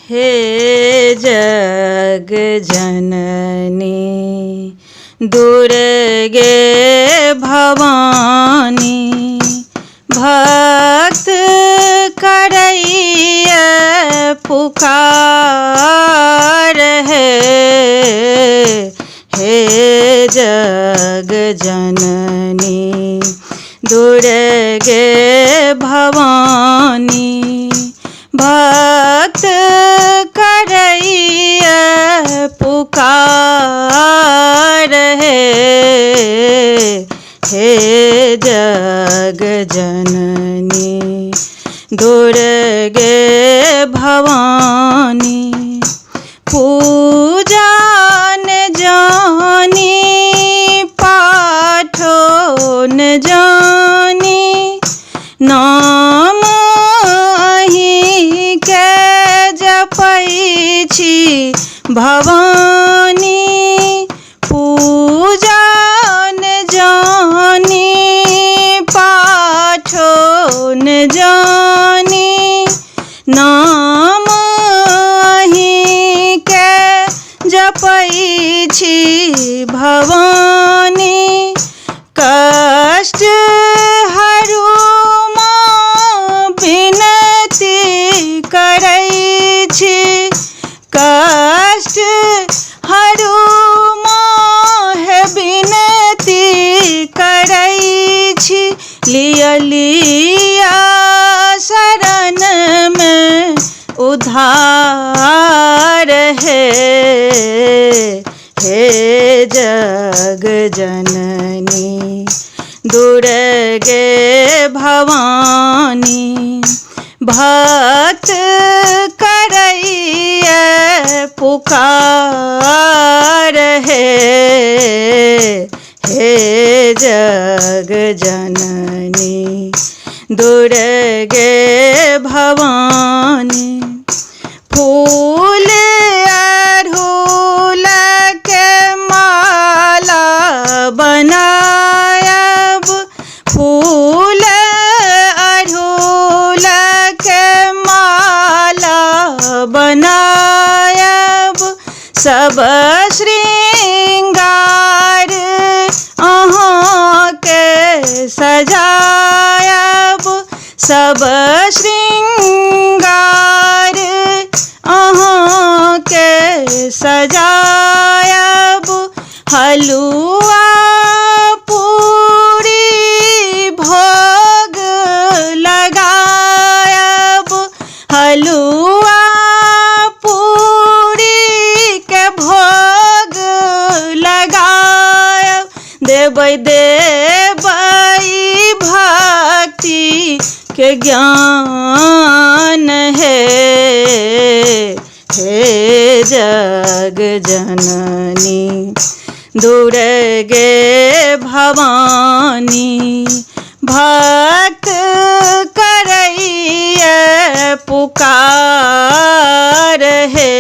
हे जग जननी दुर्गे भवानी, भक्त करैया पुकार है। हे जग जननी दुर्गे भवानी, भक्त करैया पुकार है। हे जग जननी दुर्गे भवानी, पूजा न जानी पाठो न जानी, नाम अहीं के जपै छी भवानी। पूजा न जानी पाठो न जानी, नाम अहीं के जपै छी भवानी। कष्ट हरू माँ विनती करै छी, कष्ट हरू माँ विनती करै छी। लिया लिया शरण में उद्धार है। हे जग जननी दुर्गे भवानी, भक्त करैया पुकार है। हे जग जननी दुर्गे भवानी, फूल अड़हुल के माला बनायब, फूल अड़हुल के माला बनायब, सब श्रृंगार अहाँ के सजायब, सब श्रृंगार अहाँ के सजायब। हलुआ पूरी भोग लगायब, हलुआ पूरी के भोग लगायब। देबै देबै भक्ति के ज्ञान है। हे जग जननी दुर्गे भवानी, भक्त करैया पुकार है।